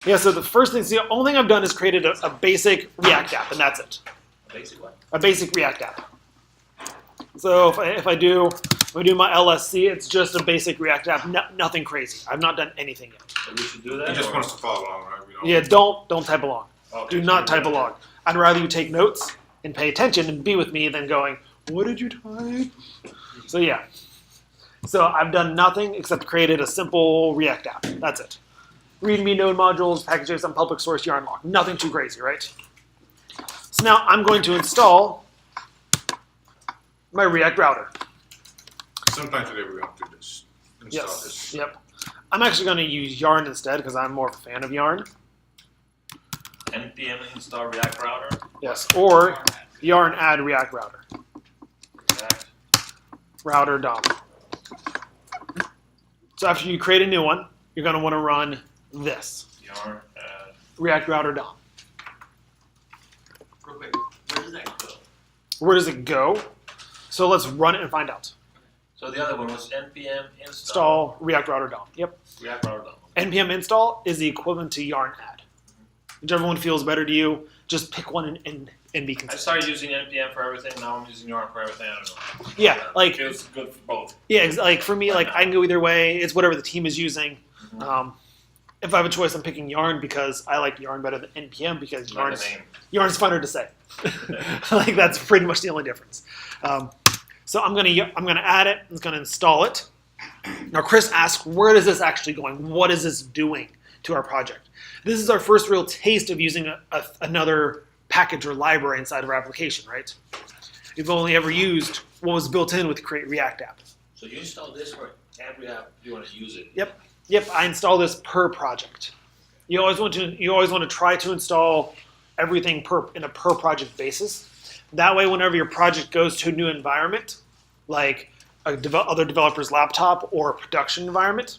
Yeah, so the first thing, so the only thing I've done is created a basic React app, and that's it. A basic what? A basic React app. So if I do my LSC, it's just a basic React app, nothing crazy. I've not done anything yet. So we should do that? He just or- wants to follow along, right? We don't. Yeah, don't type along. Okay, Do so not we type do that. along. I'd rather you take notes and pay attention and be with me than going, what did you type? So yeah. So I've done nothing except created a simple React app. That's it. README node modules, packages, and public source yarn lock. Nothing too crazy, right? So now I'm going to install my React router. Sometime today we're going to do this. Install Yes. this. Yep. I'm actually going to use Yarn instead because I'm more of a fan of Yarn. npm install React router. Yes. Or Yarn add React router. React. Router DOM. So after you create a new one, you're going to want to run this. Yarn. React router DOM. Real quick, where does that go? Where does it go? So let's run it and find out. So the other one was npm install Install React router DOM. Yep. React router. npm install is the equivalent to yarn add. Whichever one feels better to you, just pick one and be I consistent. started using npm for everything. Now I'm using Yarn for everything. I don't know. Yeah, like It feels good for both. yeah, like for me, like I can go either way. It's whatever the team is using. If I have a choice, I'm picking Yarn because I like Yarn better than npm because Like the name. Yarn's funner to say. Like that's pretty much the only difference. So I'm gonna add it. I'm gonna install it. Now Chris asked, where is this actually going? What is this doing to our project? This is our first real taste of using another package or library inside of our application, right? We've only ever used what was built in with Create React App. So you install this for every app you want to use it. Yep, I install this per project. You always want to try to install everything in a per project basis. That way, whenever your project goes to a new environment, like other developer's laptop or a production environment,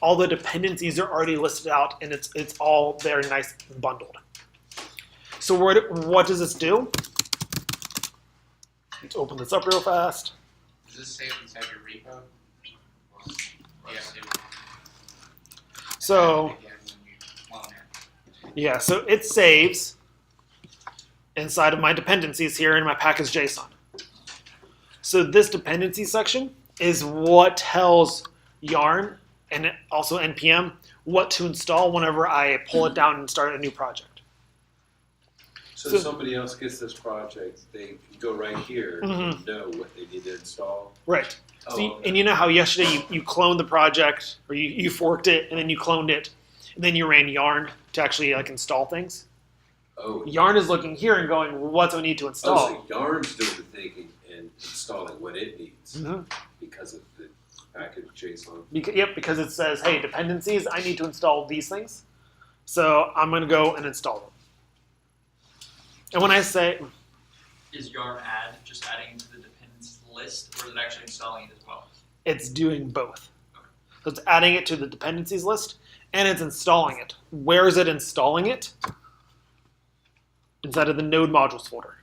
all the dependencies are already listed out and it's all very nice and bundled. So what does this do? Let's open this up real fast. Does this save inside your repo? Yeah. So yeah, so it saves inside of my dependencies here in my package JSON. So this dependency section is what tells Yarn and also NPM what to install whenever I pull it down and start a new project. So So- if somebody else gets this project, they can go right here Mhm. and know what they need to install. Right. So Oh, okay. and you know how yesterday you cloned the project, or you forked it, and then you cloned it, and then you ran Yarn to actually like install things? Oh, Yarn is looking here and going, what do I need to install? so Yarn's doing the thinking and installing what it needs Mhm. because of the package JSON. Because it says, hey, dependencies, I need to install these things. So I'm going to go and install them. And when I say, Is yarn add just adding to the dependencies list, or is it actually installing it as well? it's doing both. So it's adding it to the dependencies list, and it's installing it. Where is it installing it? Inside of the node modules folder.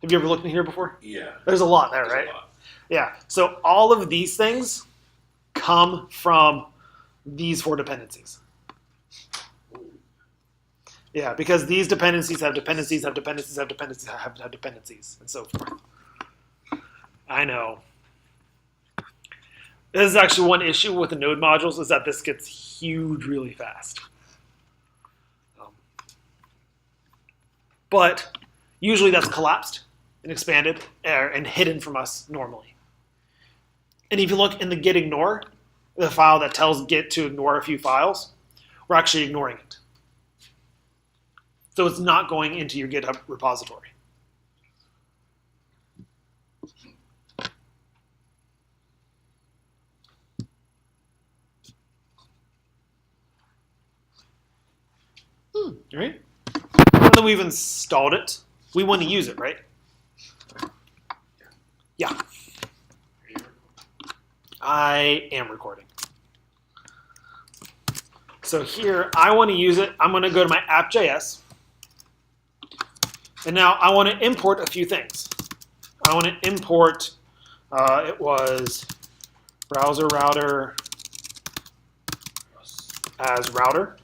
Have you ever looked in here before? Yeah. There's a lot there, there's a right? lot. Yeah. So all of these things come from these four dependencies. Yeah, because these dependencies have dependencies, have dependencies, have dependencies, have dependencies, and so forth. I know. This is actually one issue with the node modules is that this gets huge really fast. But usually that's collapsed and expanded and hidden from us normally. And if you look in the git ignore, the file that tells git to ignore a few files, we're actually ignoring it. So it's not going into your GitHub repository. Right? Now that we've installed it, we want to use it, right? Yeah, Are you recording? I am recording. So here, I want to use it. I'm going to go to my app.js. And now I want to import a few things. I want to import, it was browser router as router.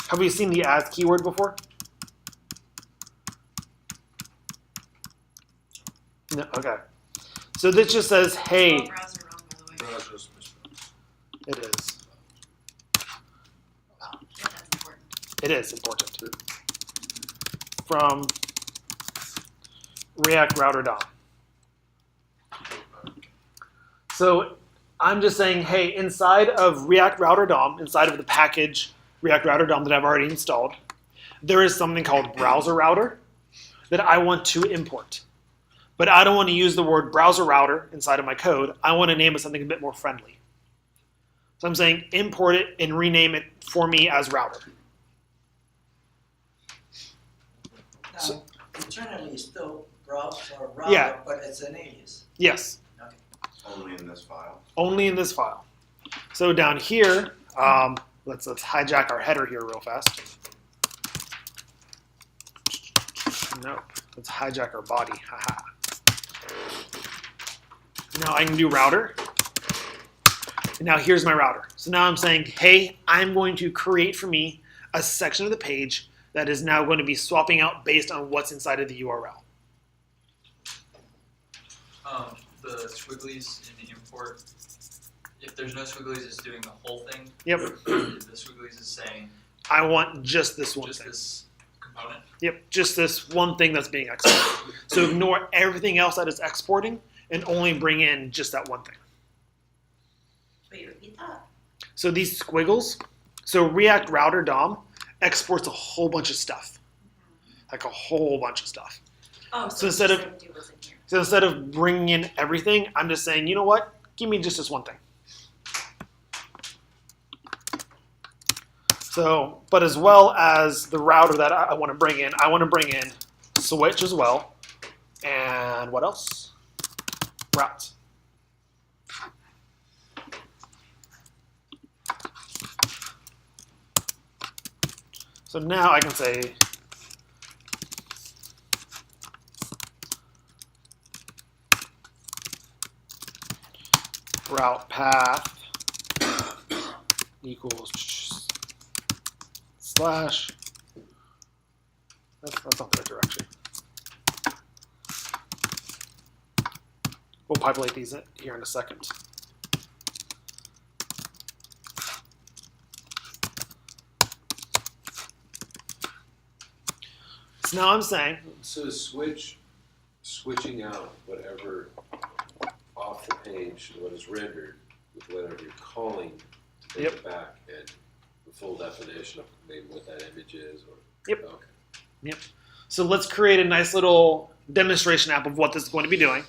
Have we seen the as keyword before? No, okay. So this just says, hey, Spell browser wrong, by the way. Browsers misspelled. it is. Oh, yeah, that's important. It is important. From React Router DOM. So I'm just saying, hey, inside of React Router DOM, inside of the package React Router DOM that I've already installed, there is something called Browser Router that I want to import. But I don't want to use the word Browser Router inside of my code. I want to name it something a bit more friendly. So I'm saying import it and rename it for me as Router. Now, internally it's still browser or router, Yeah. but it's an alias. Yes. Only in this file. Only in this file. So down here, let's hijack our header here real fast. Nope. Let's hijack our body. Haha. Now I can do router. And now here's my router. So now I'm saying, hey, I'm going to create for me a section of the page that is now going to be swapping out based on what's inside of the URL. The squigglies in the import, if there's no squigglies, it's doing the whole thing. Yep. The squigglies is saying I want just this one just thing. this component. Yep, just this one thing that's being exported. So ignore everything else that is exporting and only bring in just that one thing. Wait, repeat that? So these squiggles, so React Router DOM exports a whole bunch of stuff. Like a whole bunch of stuff. Oh, So it's instead just of- saying do what's in here. So instead of bringing in everything, I'm just saying, you know what? Give me just this one thing. So, but as well as the router that I want to bring in, I want to bring in switch as well. And what else? Routes. So now I can say route path equals slash. That's not the right direction. We'll populate these here in a second. So now I'm saying, So is switching out whatever off the page, what is rendered, with whatever you're calling to take Yep. it back and the full definition of maybe what that image is, or? Yep. Okay. so let's create a nice little demonstration app of what this is going to be doing,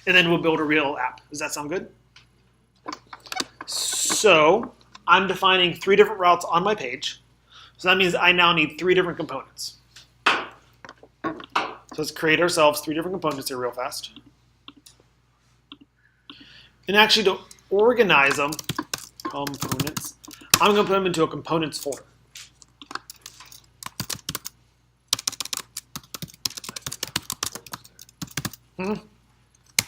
and then we'll build a real app. Does that sound good? So I'm defining 3 different routes on my page. So that means I now need 3 different components. So let's create ourselves 3 different components here real fast. And actually to organize them, components, I'm going to put them into a components folder. I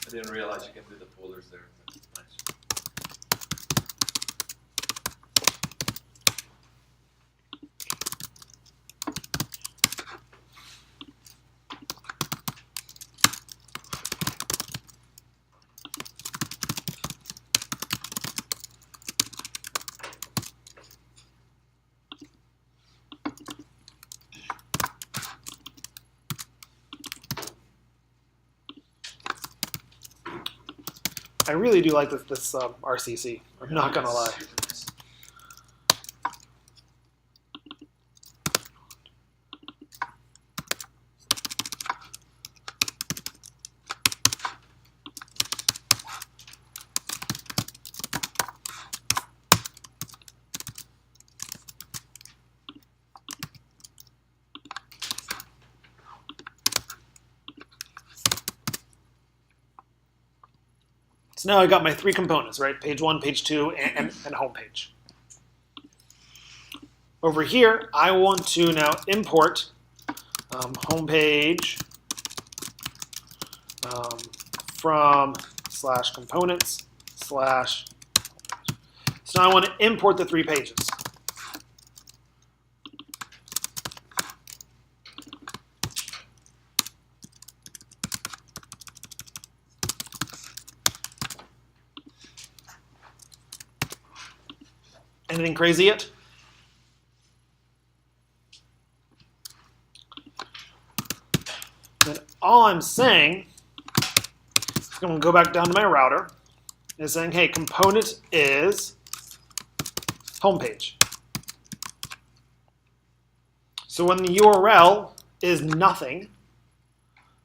didn't realize you can do the folders there. That's nice. I really do like this RCC. I'm not gonna lie. Super nice. So now I got my 3 components, right? Page 1, page 2, and home page. Over here, I want to now import home page from /components/ So now I want to import the 3 pages. Anything crazy yet? Then all I'm saying, I'm going to go back down to my router, is saying, hey, component is homepage. So when the URL is nothing,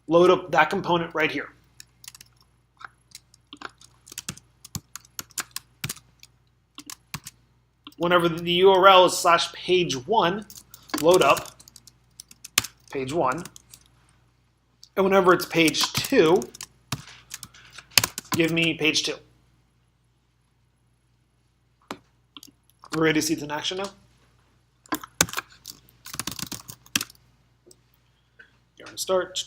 load up that component right here. Whenever the URL is /page1, load up page 1. And whenever it's page 2, give me page 2. We're ready to see it in action now? Yarn start.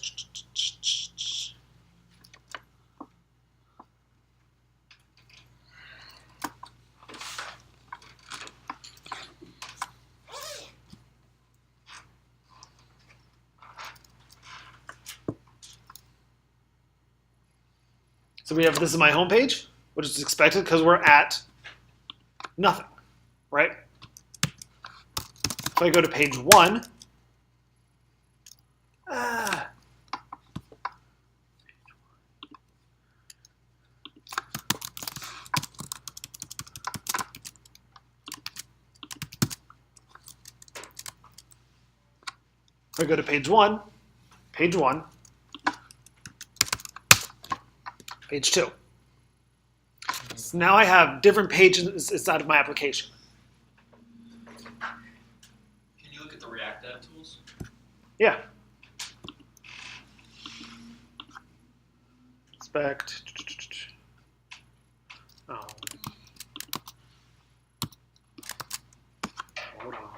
So we have, this is my home page, which is expected because we're at nothing, right? If I go to page 1, if I go to page 1, page 1, page 2. So now I have different pages inside of my application. Can you look at the React Dev tools? Yeah. Inspect. Oh. Hold on.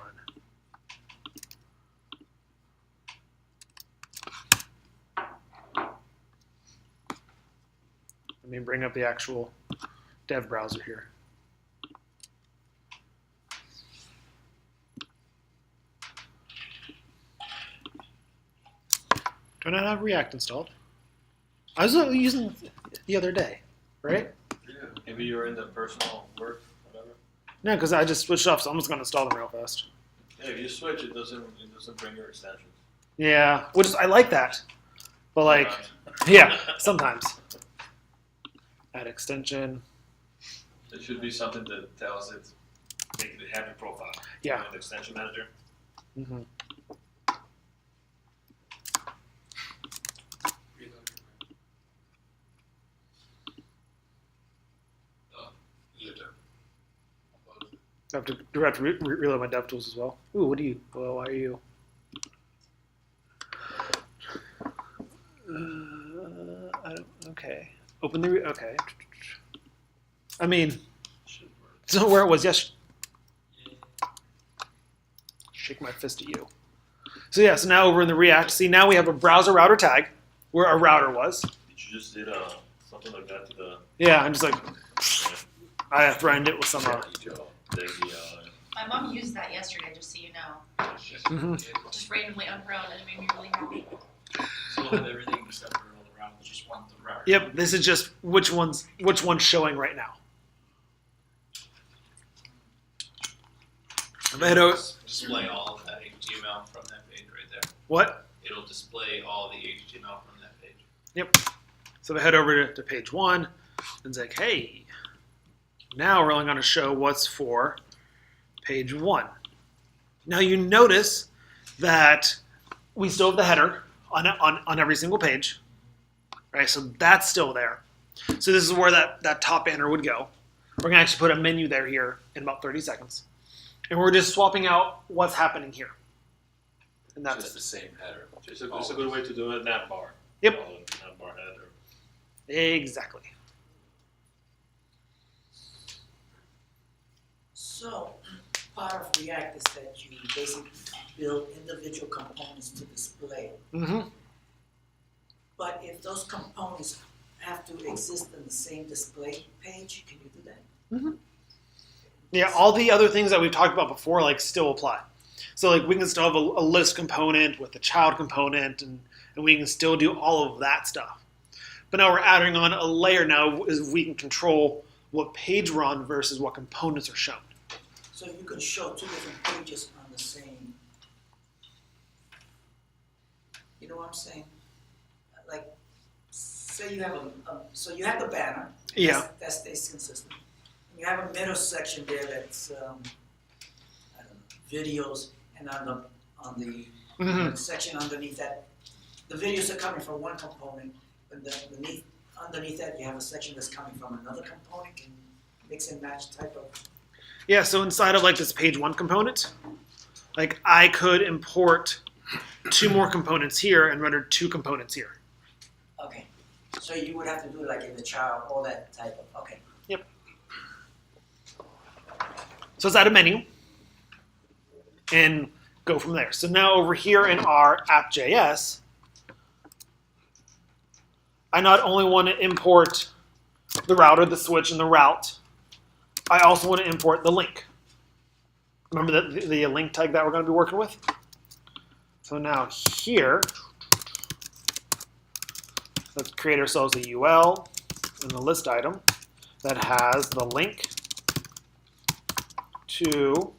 Let me bring up the actual dev browser here. Do I not have React installed? I was using it the other day, right? Yeah, maybe you're in the personal work, whatever. No, because I just switched off, so I'm just going to install them real fast. Yeah, if you switch, it doesn't bring your extensions. Yeah, which is, I like that. But like, Sometimes. yeah, sometimes. Add extension. There should be something that tells it, make it a happy profile. Yeah. In the extension manager. Mm-hmm. I have to reload my DevTools as well. Ooh, what do you? Well, why are you? I don't. Okay. Open the. Okay. I mean, it's not where it was yesterday. Shake my fist at you. So yeah. So now over in the React, see now we have a browser router tag where a router was. Did you just did something like that to the? Yeah, I'm just like I threatened it with some. My mom used that yesterday, just so you know. Just randomly ungrown, and it made me really happy. So we'll have everything except for all the routes, just want the route. Yep. This is just which one's showing right now. If I hit over, Display all of that HTML from that page right there. what? It'll display all the HTML from that page. Yep. So if I head over to page 1 and say, hey, now we're only going to show what's for page 1. Now you notice that we still have the header on every single page, right? So that's still there. So this is where that top banner would go. We're going to actually put a menu there here in about 30 seconds. And we're just swapping out what's happening here. And that's Just it. the same header. It's a good way to do a nav bar. Yep. Call it nav bar header. Exactly. So, part of React is that you basically build individual components to display. Mm-hmm. But if those components have to exist in the same display page, can you do that? Yeah, all the other things that we've talked about before like still apply. So like we can still have a list component with a child component and we can still do all of that stuff. But now we're adding on a layer now is we can control what page we're on versus what components are shown. So you can show two different pages on the same. You know what I'm saying? Like, say you have so you have the banner. Yeah. That stays consistent. And you have a middle section there that's, I don't know, videos, and on the Mhm. section underneath that, the videos are coming from one component, but underneath that, you have a section that's coming from another component, and mix and match type of. Yeah, so inside of like this page one component, like I could import two more components here and render two components here. Okay, so you would have to do it like in the child, all that type of, okay. So let's add a menu and go from there. So now over here in our app.js, I not only want to import the router, the switch, and the route, I also want to import the link. Remember the link tag that we're going to be working with? So now here, let's create ourselves a UL in the list item that has the link to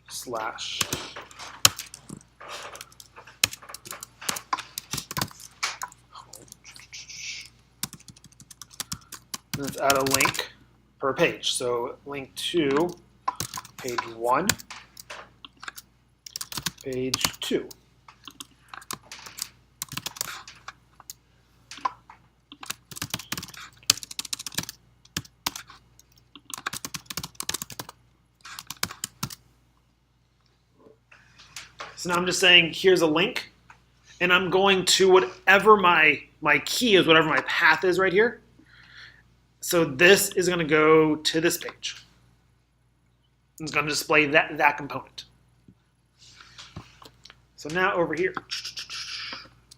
slash let's add a link per page. So link to page 1, page 2. So now I'm just saying, here's a link, and I'm going to whatever my key is, whatever my path is right here. So this is going to go to this page. It's going to display that component. So now over here,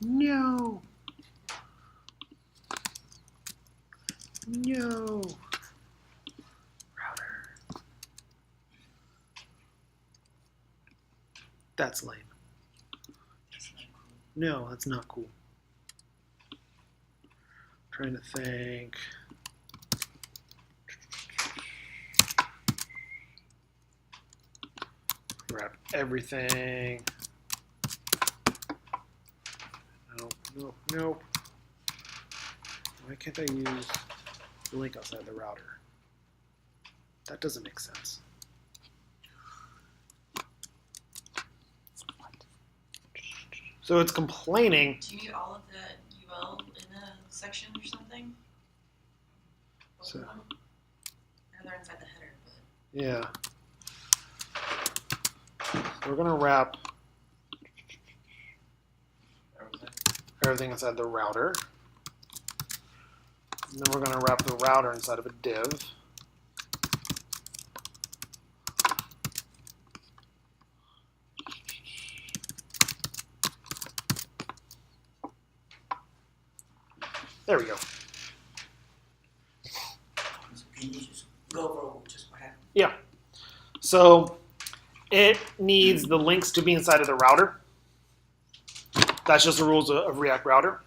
no, router. That's lame. No, that's not cool. Trying to think. Wrap everything. Nope. Why can't I use the link outside the router? That doesn't make sense. So it's complaining. Do you need all of the UL in a section or something? Both So- of them? I know they're inside the header, but. Yeah. We're gonna wrap everything inside the router. And then we're gonna wrap the router inside of a div. There we go. So can you just go over just what happened? Yeah. So it needs the links to be inside of the router. That's just the rules of React Router.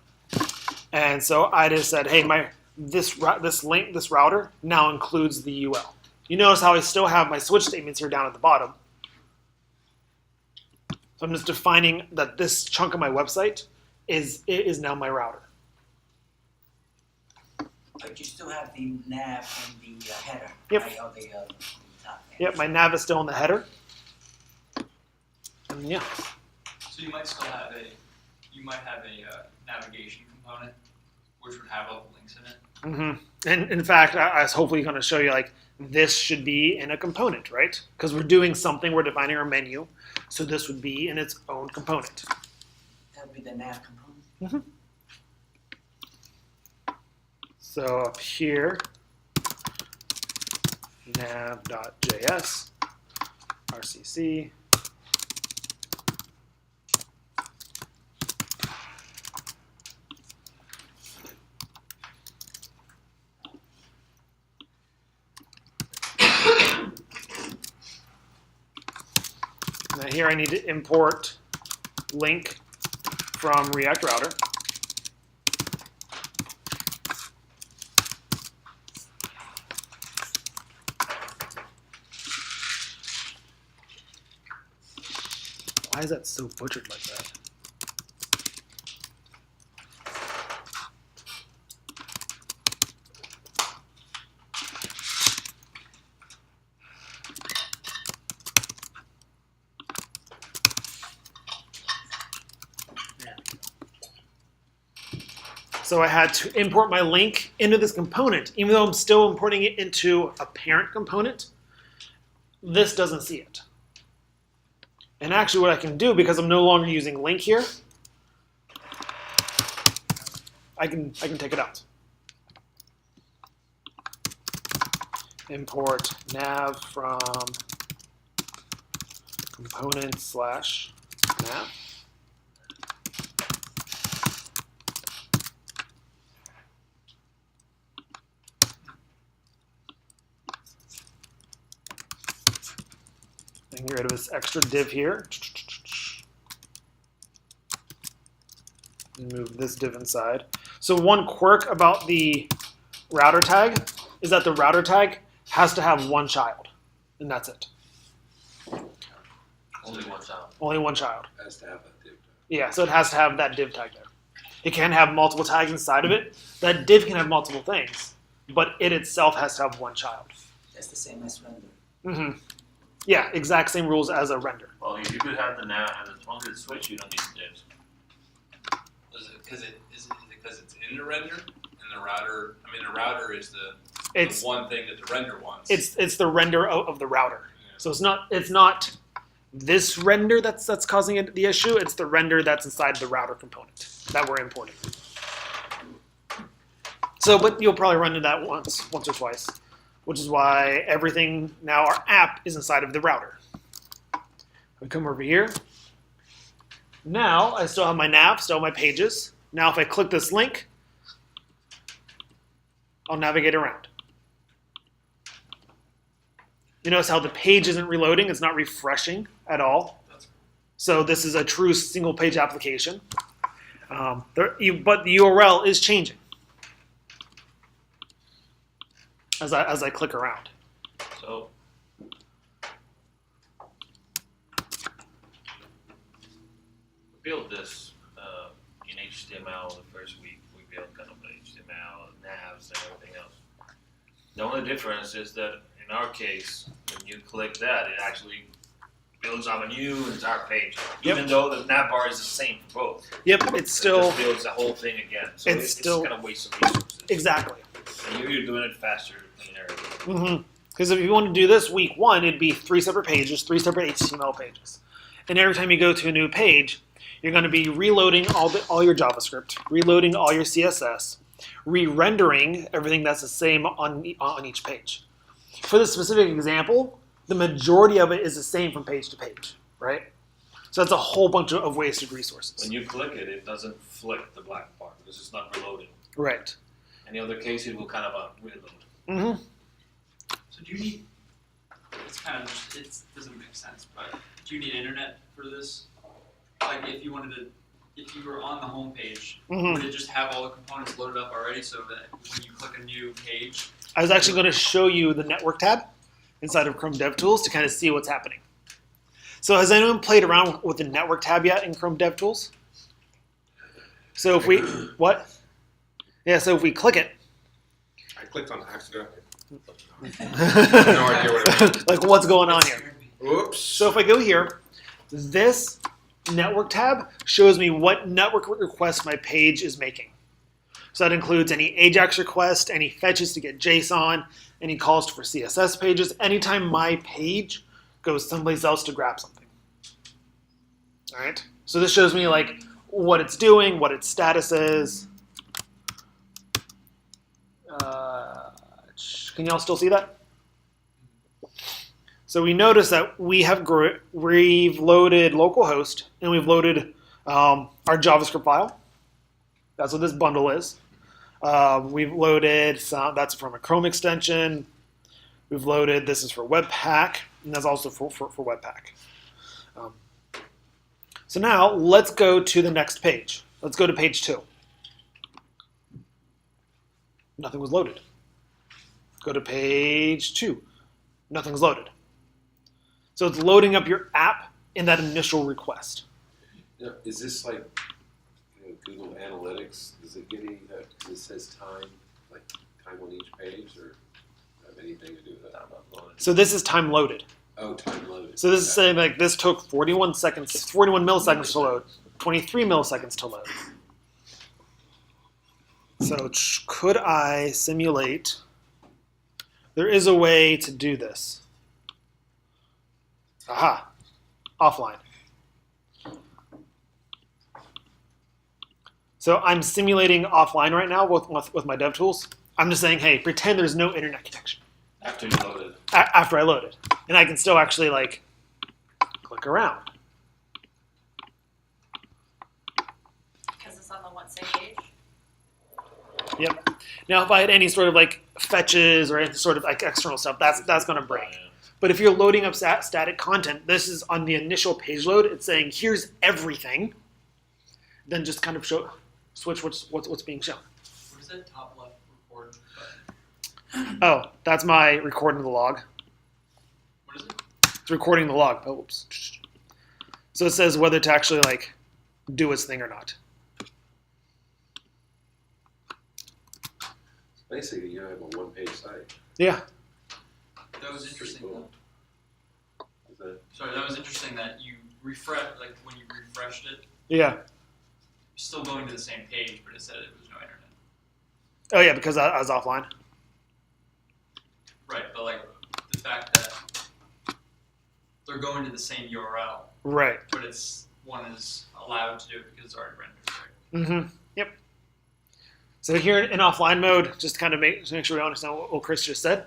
And so I just said, hey, this router now includes the UL. You notice how I still have my switch statements here down at the bottom. So I'm just defining that this chunk of my website is now my router. But you still have the nav and the header, Yep. right, or the top. Yep, my nav is still in the header. And yeah. So you might still have a navigation component, which would have all the links in it. Mm-hmm. And in fact, I was hopefully going to show you like this should be in a component, right? Because we're doing something, we're defining our menu, so this would be in its own component. That would be the nav component. Mm-hmm. So up here, nav.js, RCC. Now here I need to import link from React Router. Why is that so butchered like that? So I had to import my link into this component, even though I'm still importing it into a parent component. This doesn't see it. And actually what I can do, because I'm no longer using link here, I can take it out. Import nav from component/nav. And get rid of this extra div here. And move this div inside. So one quirk about the router tag is that the router tag has to have one child, and that's it. Only one child. Only one child. Has to have that div tag. Yeah, so it has to have that div tag there. It can have multiple tags inside of it. That div can have multiple things, but it itself has to have one child. That's the same as render. Mm-hmm. Yeah, exact same rules as a render. Well, you could have the nav, and as long as it's switched, you don't need the divs. Is it because it's in the render and the router? I mean, the router is the It's one thing that the render wants. it's the render of the router. Yeah. So it's not this render that's causing it, the issue. It's the render that's inside the router component that we're importing. So, but you'll probably run into that once or twice, which is why everything now, our app is inside of the router. We come over here. Now I still have my nav, still have my pages. Now if I click this link, I'll navigate around. You notice how the page isn't reloading, it's not refreshing at all. So this is a true single page application. But the URL is changing as I click around. So we built this in HTML the first week. We built kind of HTML, navs, and everything else. The only difference is that in our case, when you click that, it actually builds on a new entire page. Yep. Even though the nav bar is the same for both. Yep, it's It still just builds the whole thing again. So It's it's still- kind of waste of resources. exactly. And you're doing it faster, cleaner. Because if you want to do this week one, it'd be 3 separate pages, 3 separate HTML pages. And every time you go to a new page, you're going to be reloading all your JavaScript, reloading all your CSS, re-rendering everything that's the same on each page. For this specific example, the majority of it is the same from page to page, right? So that's a whole bunch of wasted resources. When you click it, it doesn't flick the black bar because it's not reloading. Right. Any other case, it will kind of reload. Mm-hmm. So do you need? It's kind of it doesn't make sense, but do you need internet for this? Like if you were on the home page, Mm-hmm. would it just have all the components loaded up already so that when you click a new page? I was actually going to show you the network tab inside of Chrome DevTools to kind of see what's happening. So has anyone played around with the network tab yet in Chrome DevTools? So if we, what? Yeah, so if we click it. I clicked on accident. No idea what it means. Like what's going on here? Oops. So if I go here, this network tab shows me what network requests my page is making. So that includes any AJAX request, any fetches to get JSON, any calls for CSS pages, anytime my page goes someplace else to grab something. All right. So this shows me like what it's doing, what its status is. Can y'all still see that? So we notice that we've loaded localhost and we've loaded our JavaScript file. That's what this bundle is. We've loaded some, that's from a Chrome extension. We've loaded, this is for Webpack, and that's also for Webpack. So now let's go to the next page. Let's go to page 2. Nothing was loaded. Go to page 2. Nothing's loaded. So it's loading up your app in that initial request. Now, is this like, Google Analytics? Does it get any, it says time, like time on each page, or have anything to do with that? So this is time loaded. Oh, time loaded. So this is saying like this took 41 milliseconds to load, 23 milliseconds to load. So could I simulate? There is a way to do this. Aha, offline. So I'm simulating offline right now with my DevTools. I'm just saying, hey, pretend there's no internet connection After you load it. after I load it. And I can still actually like click around. Because it's on the one same page. Yep. Now, if I had any sort of like fetches or any sort of like external stuff, that's going to break. But if you're loading up static content, this is on the initial page load. It's saying here's everything. Then just kind of switch what's being shown. What is that top left record button? Oh, that's my recording the log. What is it? It's recording the log. Oh, oops. So it says whether to actually like do its thing or not. Basically, you have a one-page site. Yeah. That was interesting. Cool. Is that, Sorry, that was interesting that you refresh, like when you refreshed it, Yeah. you're still going to the same page, but it said it was no internet. Oh yeah, because I was offline. Right, but like the fact that they're going to the same URL, Right. but it's one is allowed to do it because it's already rendered, right? Mm-hmm. Yep. So here in offline mode, just to kind of make sure we understand what Chris just said,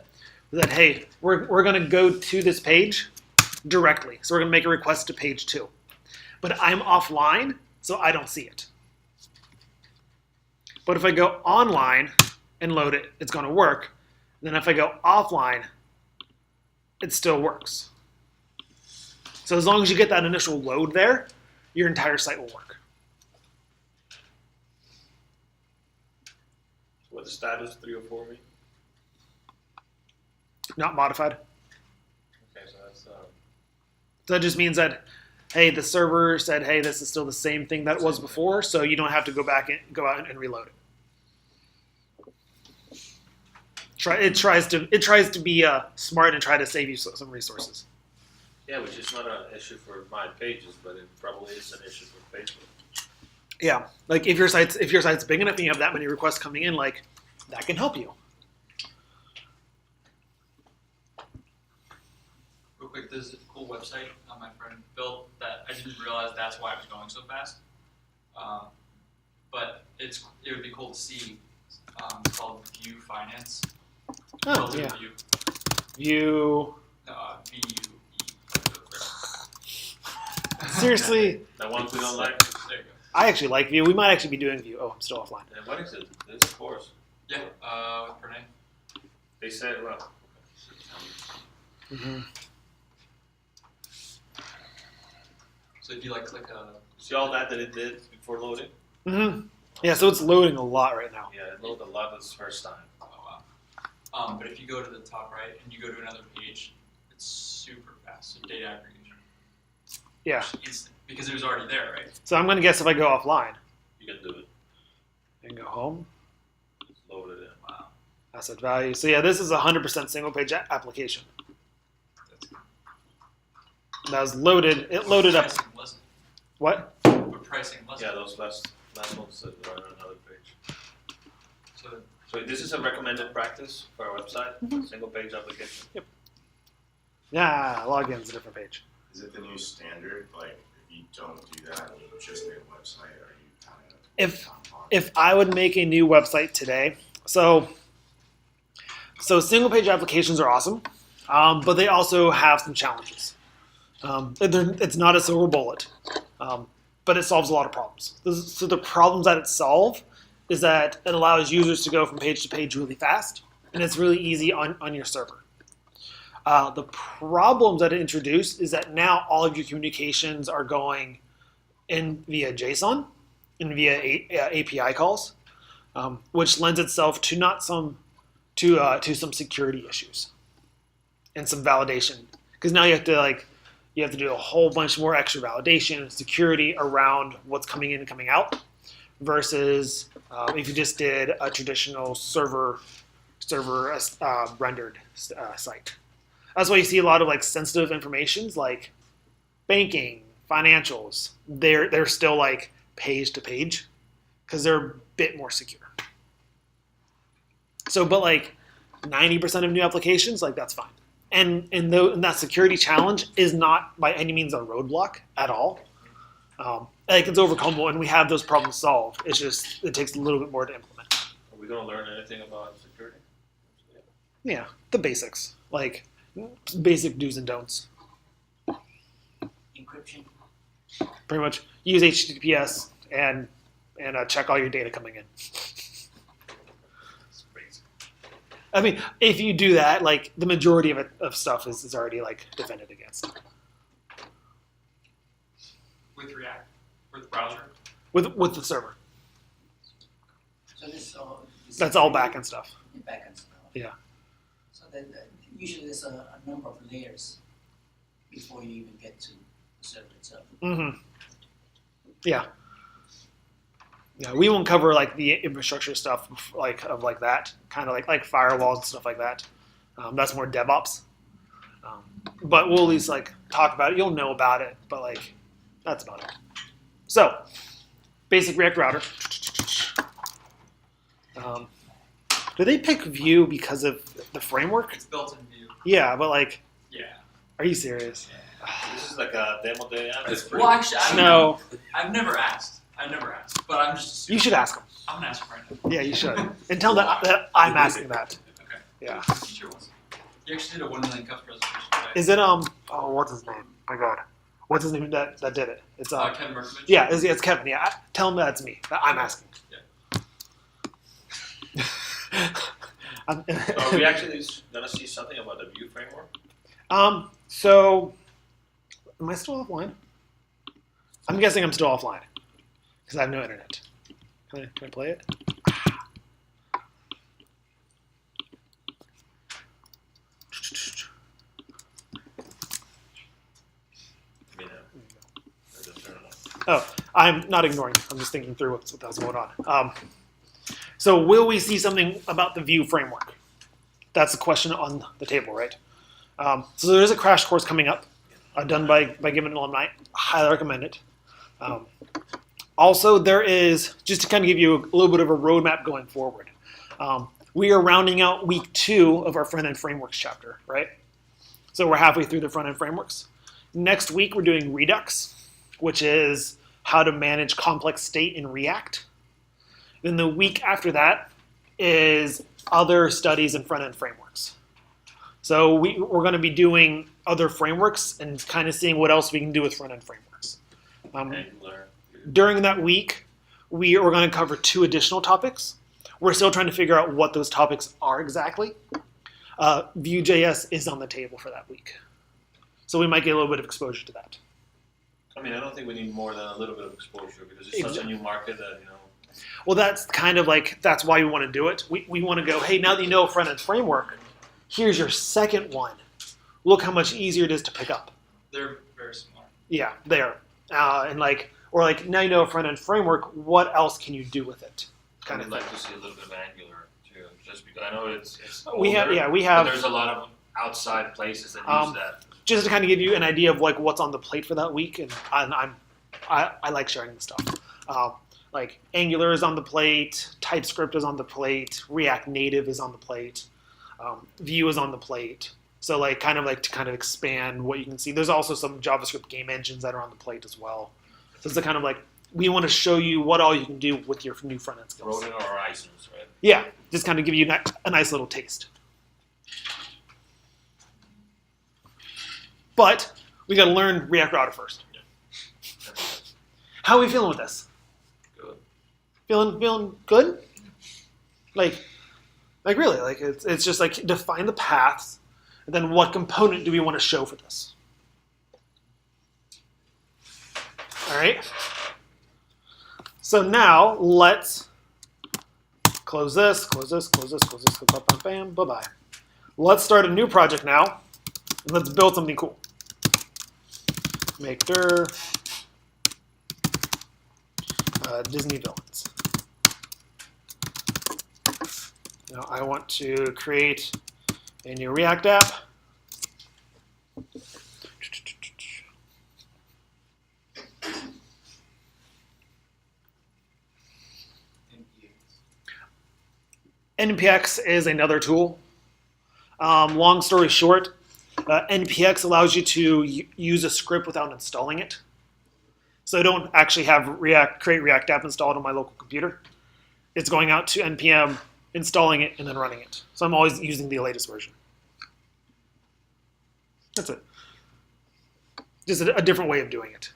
that hey, we're going to go to this page directly. So we're going to make a request to page 2. But I'm offline, so I don't see it. But if I go online and load it, it's going to work. Then if I go offline, it still works. So as long as you get that initial load there, your entire site will work. What the status 304 mean? Not modified. Okay, so that's So that just means that, hey, the server said, hey, this is still the same thing that it was before, so you don't have to go back and go out and reload it. It tries to be smart and try to save you some resources. yeah, which is not an issue for my pages, but it probably is an issue for Facebook. Yeah, like if your site's big enough and you have that many requests coming in, like that can help you. Real quick, there's a cool website my friend built that I didn't realize that's why it was going so fast. But it would be cool to see. It's called View Finance. Oh Built in yeah, Vue. View. VUE. Seriously, The ones we don't like. There you go. I actually like View. We might actually be doing View. Oh, I'm still offline. And what is it? It's a course. Yeah, with Pranay. They said, well, Mm-hmm. So if you like click see all that it did before loading? Mm-hmm. Yeah, so it's loading a lot right now. Yeah, it loaded a lot this first time. oh wow. But if you go to the top right and you go to another page, it's super fast. So data aggregation. Yeah. Instant. Because it was already there, right? So I'm gonna guess if I go offline You can do it. and go home, Just load it in. Wow. asset value. So yeah, this is a 100% single page application. That was loaded. It loaded up. Pricing wasn't. What? But pricing wasn't. Yeah, those last ones that are on another page. So So this is a recommended practice for our website, single page application. Yeah, login's a different page. Is it the new standard? Like, if you don't do that and you just make a website, are you kind of If I would make a new website today, so single page applications are awesome, but they also have some challenges. It's not a silver bullet, but it solves a lot of problems. So the problems that it solves is that it allows users to go from page to page really fast, and it's really easy on your server. The problems that it introduced is that now all of your communications are going in via JSON and via API calls, which lends itself to some security issues and some validation. Because now you have to You have to do a whole bunch more extra validation and security around what's coming in and coming out, versus if you just did a traditional server rendered site. That's why you see a lot of like sensitive informations like banking, financials. They're still like page to page because they're a bit more secure. So, but like 90% of new applications, like that's fine. And that security challenge is not by any means a roadblock at all. Like it's overcomable, and we have those problems solved. It's just it takes a little bit more to implement. Are we gonna learn anything about security? Yeah, the basics, like basic do's and don'ts. Encryption. Pretty much use HTTPS and check all your data coming in. It's crazy. I mean, if you do that, like the majority of stuff is already like defended against With React, with the browser. with the server. So this That's all backend stuff. Backend stuff. Yeah. So that usually there's a number of layers before you even get to the server itself. Mm-hmm. Yeah. Yeah, we won't cover like the infrastructure stuff like that, kind of like firewalls and stuff like that. That's more DevOps. But we'll at least like talk about it. You'll know about it, but like that's about it. So, basic React router. Do they pick Vue because of the framework? It's built in Vue. Yeah, but like, Yeah. are you serious? This is like a demo day. That's pretty. Well, actually, I don't No, know. I've never asked, but I'm just assuming. you should ask them. I'm gonna ask him right now. Yeah, you should. And tell them that I'm asking that. Okay. Yeah. He sure was. You actually did a 1 million cups presentation today. Is it oh, what's his name? My God, what's his name that did it? It's Kevin Merkovich? yeah, it's Kevin. Yeah, tell him that's me. That I'm asking. Are we actually gonna see something about the Vue framework? So, am I still offline? I'm guessing I'm still offline because I have no internet. Can I play it? You know, I just turn it off. Oh, I'm not ignoring. I'm just thinking through what's going on. So, will we see something about the Vue framework? That's the question on the table, right? So there is a crash course coming up, done by Given alumni. Highly recommend it. Also, there is, just to kind of give you a little bit of a roadmap going forward, we are rounding out week 2 of our front-end frameworks chapter, right? So we're halfway through the front-end frameworks. Next week, we're doing Redux, which is how to manage complex state in React. Then the week after that is other studies in front-end frameworks. So we're going to be doing other frameworks and kind of seeing what else we can do with front-end frameworks. Angular. During that week, we are going to cover 2 additional topics. We're still trying to figure out what those topics are exactly. Vue.js is on the table for that week. So we might get a little bit of exposure to that. I mean, I don't think we need more than a little bit of exposure because it's such a new market that, you know. Well, that's kind of like, that's why we want to do it. We want to go, hey, now that you know a front-end framework, here's your second one. Look how much easier it is to pick up. They're very similar. Yeah, there. And like, or like, now you know a front-end framework, what else can you do with it? I would like to see a little bit of Angular too, just because I know it's We have, older, yeah, we but have, there's a lot of outside places that use that. just to kind of give you an idea of like what's on the plate for that week, and I like sharing this stuff. Like Angular is on the plate, TypeScript is on the plate, React Native is on the plate, Vue is on the plate. So like kind of to expand what you can see. There's also some JavaScript game engines that are on the plate as well. So it's a kind of like, we want to show you what all you can do with your new front end skills. Broaden our horizons, right? Yeah, just kind of give you a nice little taste. But we got to learn React Router first. How are we feeling with this? Good. Feeling good? Like really, like it's just like define the paths, and then what component do we want to show for this? All right. So now let's close this, bam, bam, bye-bye. Let's start a new project now, and let's build something cool. make dir Disney villains. Now I want to create a new React app. NPX is another tool. Long story short, NPX allows you to use a script without installing it. So I don't actually have create React app installed on my local computer. It's going out to NPM, installing it, and then running it. So I'm always using the latest version. That's it. Just a different way of doing it.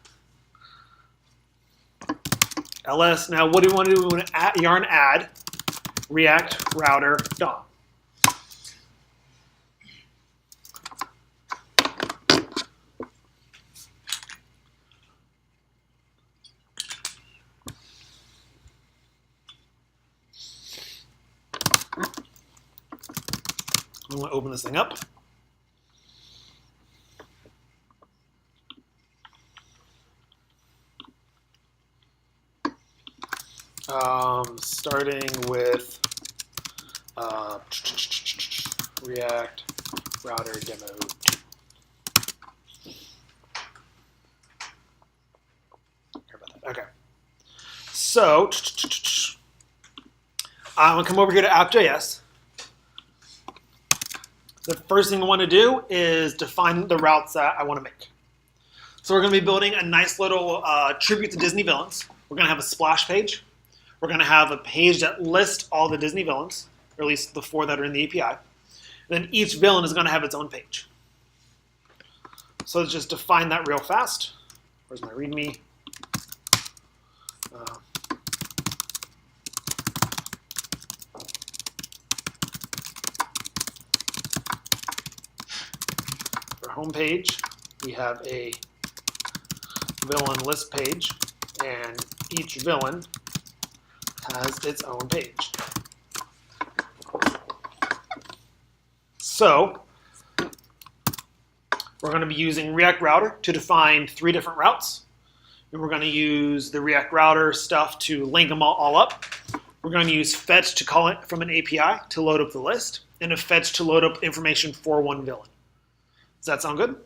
ls. Now, what do we want to do? We want to yarn add React router DOM. I'm going to open this thing up. Starting with React router demo 2. Sorry about that. Okay. So I'm going to come over here to app.js. The first thing I want to do is define the routes that I want to make. So we're going to be building a nice little tribute to Disney villains. We're going to have a splash page. We're going to have a page that lists all the Disney villains, or at least the 4 that are in the API. And then each villain is going to have its own page. So let's just define that real fast. Where's my README? For home page, we have a villain list page, and each villain has its own page. So we're going to be using React Router to define 3 different routes. And we're going to use the React Router stuff to link them all up. We're going to use fetch to call it from an API to load up the list, and a fetch to load up information for one villain. Does that sound good?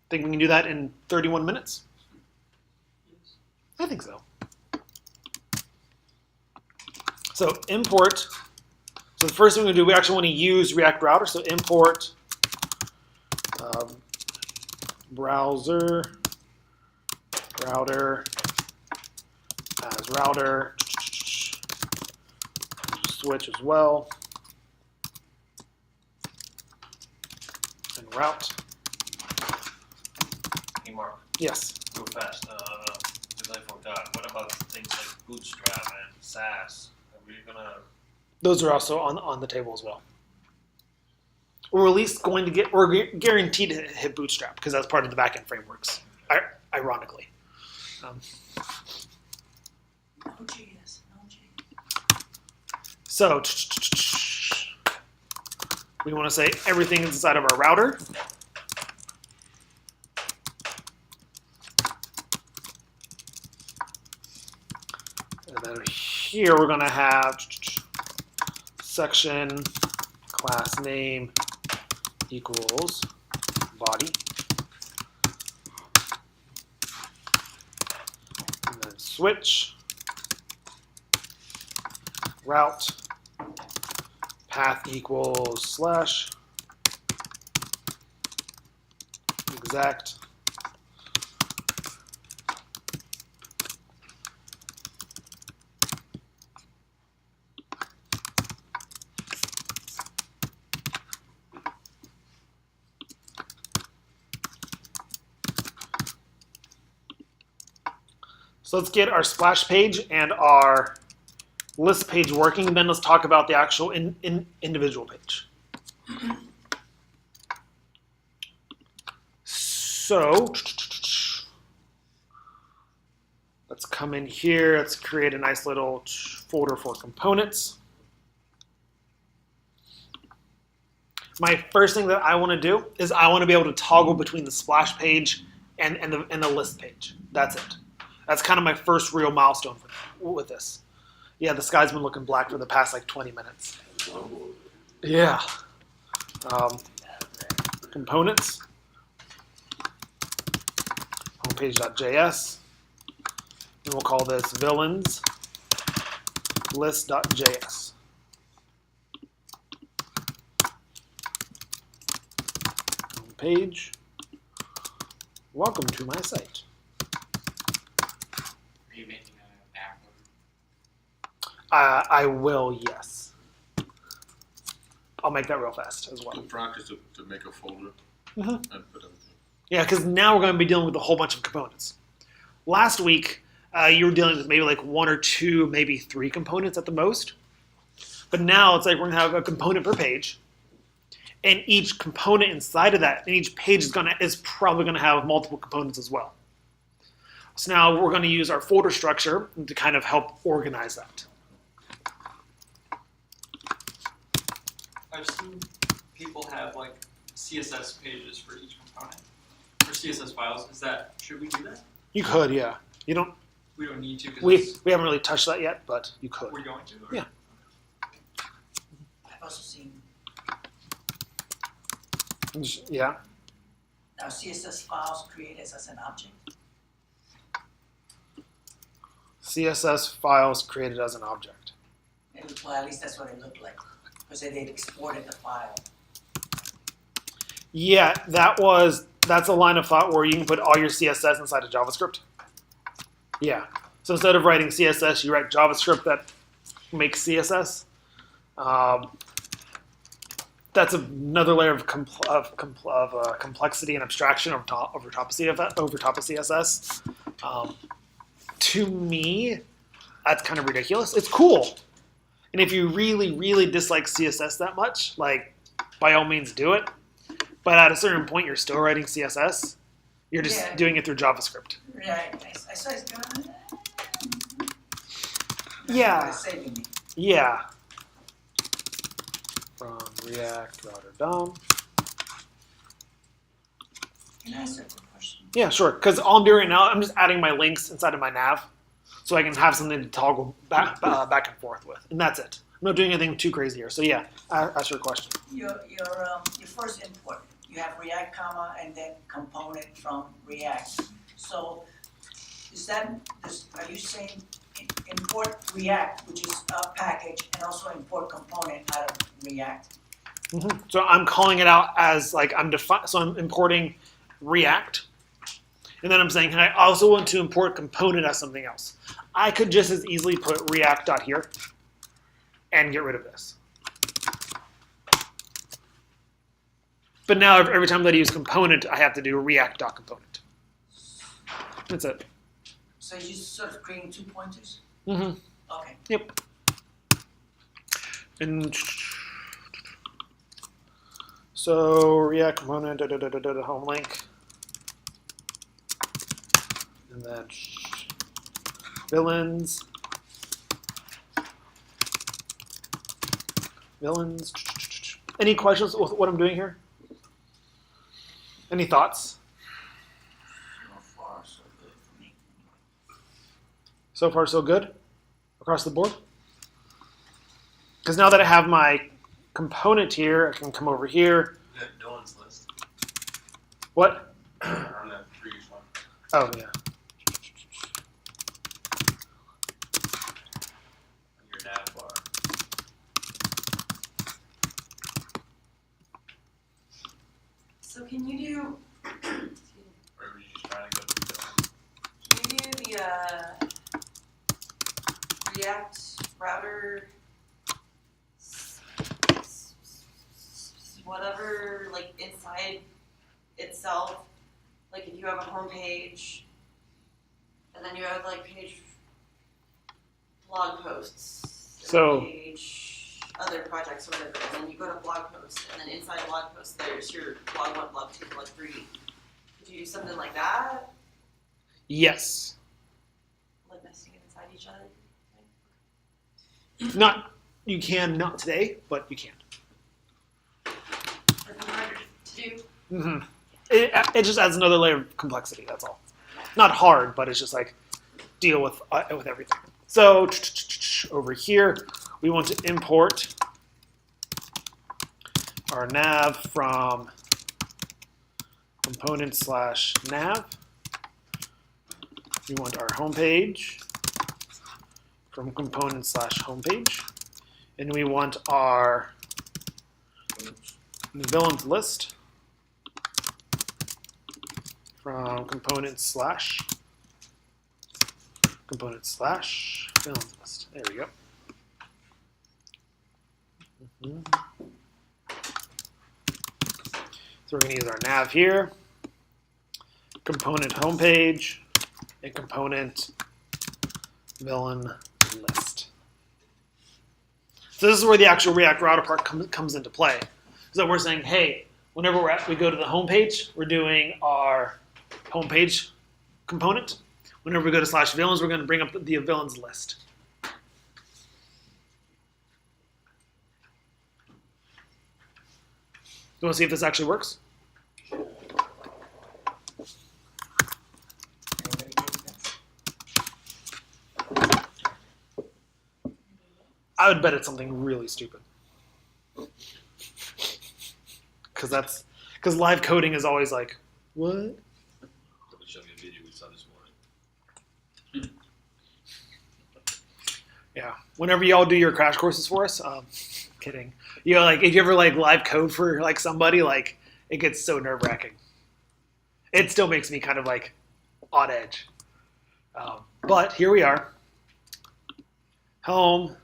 Think we can do that in 31 minutes? I think so. So import, so the first thing we're going to do, we actually want to use React Router. So import browser router as router, switch as well, and route. Hey Mark, Yes. real fast, because I forgot. What about things like Bootstrap and Sass? Are we gonna? Those are also on the table as well. We're at least going to get, we're guaranteed to hit Bootstrap because that's part of the backend frameworks, ironically. Node.js, So we want to say everything is inside of our router. And then here we're going to have section class name equals body. And then switch route path equals slash exact So let's get our splash page and our list page working, and then let's talk about the actual individual page. So let's come in here. Let's create a nice little folder for components. My first thing that I want to do is I want to be able to toggle between the splash page and the list page. That's it. That's kind of my first real milestone with this. Yeah, the sky's been looking black for the past like 20 minutes. Yeah. Components. Homepage.js. And we'll call this villains list.js. Homepage. Welcome to my site. Are you making a backward? I will, yes. I'll make that real fast as well. The practice to make a folder Mhm. and put everything. Yeah, because now we're going to be dealing with a whole bunch of components. Last week, you were dealing with maybe like 1 or 2, maybe 3 components at the most. But now it's like we're going to have a component per page. And each component inside of that, and each page is probably going to have multiple components as well. So now we're going to use our folder structure to kind of help organize that. I've seen people have like CSS pages for each component, or CSS files. Should we do that? You could, yeah. You don't. We don't need to because We haven't really touched that yet, but you could. we're going to. Or? Yeah. I've also seen, Yeah. now CSS files created as an object. CSS files created as an object. Well, at least that's what it looked like, because they'd exported the file. Yeah, that's a line of thought where you can put all your CSS inside of JavaScript. Yeah. So instead of writing CSS, you write JavaScript that makes CSS. That's another layer of complexity and abstraction over top of CSS. To me, that's kind of ridiculous. It's cool, and if you really, really dislike CSS that much, like by all means do it. But at a certain point, you're still writing CSS. You're just Yeah. doing it through JavaScript. Right, I saw it's going. Yeah. It's saving me. Yeah. From React router DOM. Can I ask a quick question? Yeah, sure. Because all I'm doing right now, I'm just adding my links inside of my nav, so I can have something to toggle back and forth with, and that's it. I'm not doing anything too crazy here. So yeah, ask your question. Your first import, you have React comma and then component from React. So are you saying import React, which is a package, and also import component out of React? So I'm calling it out as like so I'm importing React, and then I'm saying, can I also want to import component as something else? I could just as easily put React.here and get rid of this. But now every time that I use component, I have to do React.component. That's it. So you're just sort of creating 2 pointers? Mm-hmm. Okay. Yep. And so React component home link, and then villains. Any questions with what I'm doing here? Any thoughts? So far, so good for me. So far, so good across the board? Because now that I have my component here, I can come over here. That Dylan's list What? on that previous one. Oh, yeah. On your nav bar. So can you do, Or were you just trying to go through Dylan? can you do the React router whatever, like inside itself, like if you have a home page and then you have like page blog posts, and So- page other projects or whatever, and then you go to blog posts and then inside a blog post there's your blog 1, blog 2, blog 3. Could you do something like that? Yes. Like nesting it inside each other? You can, not today, but you can. It'd be harder to do. Mm-hmm. it just adds another layer of complexity. That's all. Not hard, but it's just like deal with everything. So over here, we want to import our nav from component / nav. We want our homepage from component / homepage, and we want our villains list from component / villains list. There we go. So we're going to use our nav here, component homepage, and component villain list. So this is where the actual React router part comes into play. So we're saying, hey, whenever we go to the homepage, we're doing our homepage component. Whenever we go to /villains, we're going to bring up the villains list. You want to see if this actually works? Anybody get that? I would bet it's something really stupid. Because live coding is always like, what? Let me show you a video we saw this morning. Yeah. Whenever y'all do your crash courses for us, kidding. You know, like if you ever like live code for like somebody, like it gets so nerve wracking. It still makes me kind of like on edge. But here we are. Home,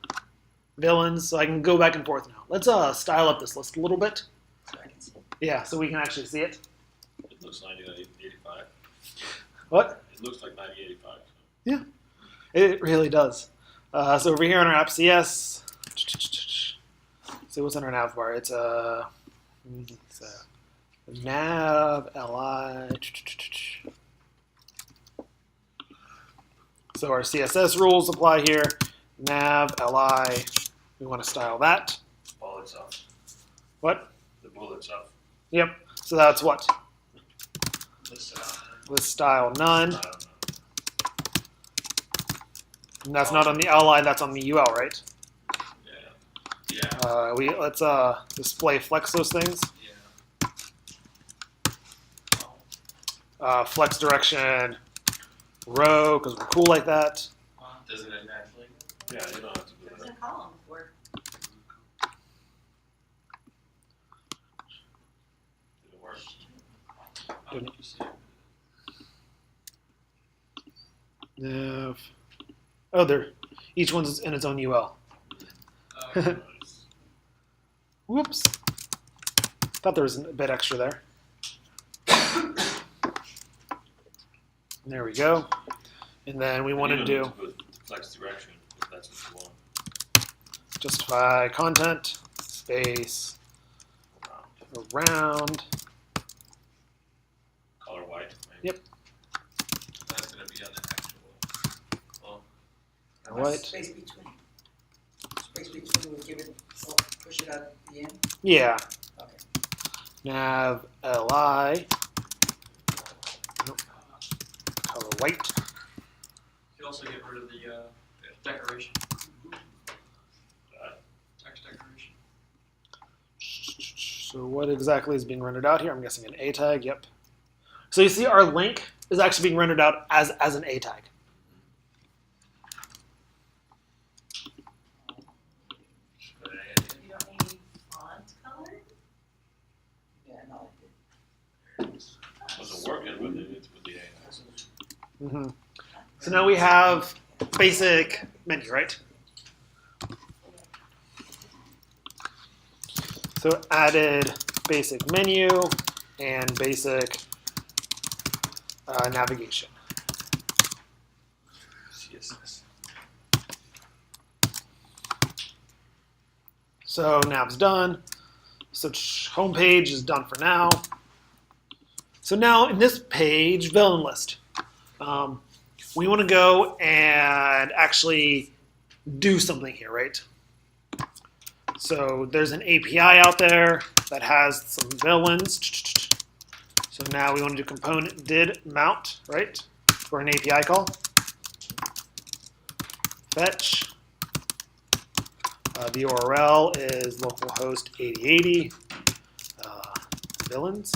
villains. So I can go back and forth now. Let's style up this list a little bit. So I can see. Yeah, so we can actually see it. It looks 1985. What? It looks like 1985. It really does. So over here on our app CS, see what's in our nav bar. It's a nav li. So our CSS rules apply here. Nav li. We want to style that. Bullets off. What? The bullets off. Yep. So that's what? List With style none. I don't know. And that's not on the li. That's on the UL, right? Yeah. Yeah. Let's display flex those things. Yeah. Flex direction row because we're cool like that. Doesn't it naturally? Yeah, you don't have to do There's that. a column for Did it work? How Didn't. did you see it? Nav. Oh, there. Each one's in its own UL. Whoops. Thought there was a bit extra there. There we go. And then we want to do With flex direction, if that's what you want. justify content space around. Color white. Right? Yep. That's gonna be on the actual. Oh, White. Space between. Space between, we give it, or push it at the end? Yeah. Okay. Nav li. Nope. Color white. You could also get rid of the decoration. Text decoration. So what exactly is being rendered out here? I'm guessing an A tag. Yep. So you see our link is actually being rendered out as an A tag. you don't need font color? Yeah, no. wasn't working with it. It's with the A. Mm-hmm. So now we have basic menu, right? So added basic menu and basic navigation. CSS. So nav's done. So homepage is done for now. So now in this page, villain list, we want to go and actually do something here, right? So there's an API out there that has some villains. So now we want to do component did mount, right? For an API call. Fetch. The URL is localhost 8080. Villains.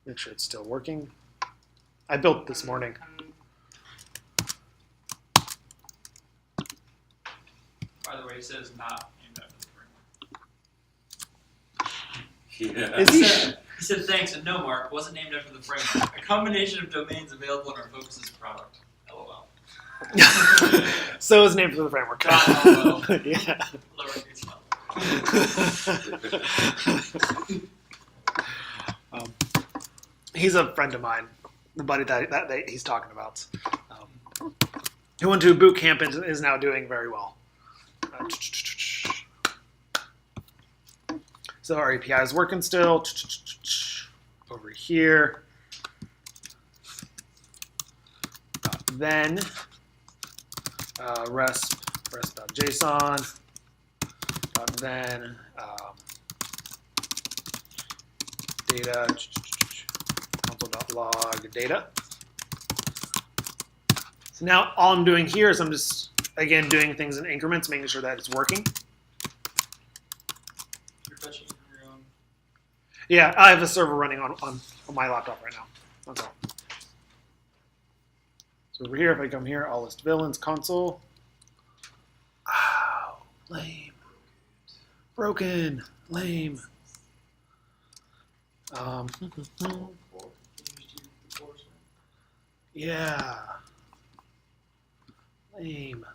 Make sure it's still working. I built this morning. By the way, it says not named after the framework. Yeah. Is he? He said thanks and no, Mark, wasn't named after the framework. A combination of domains available in our Focus's product. LOL. So it's named for the framework. Oh, Yeah. Lowercase l. He's a friend of mine, the buddy that he's talking about. He went to boot camp and is now doing very well. So our API is working still. Over here. Then rest.json. Then data console.log data. So now all I'm doing here is I'm just again doing things in increments, making sure that it's working. You're fetching from your own. Yeah, I have a server running on my laptop right now. That's all. So over here, if I come here, all list villains, console. Ow, lame. Broken, lame. Yeah. Lame.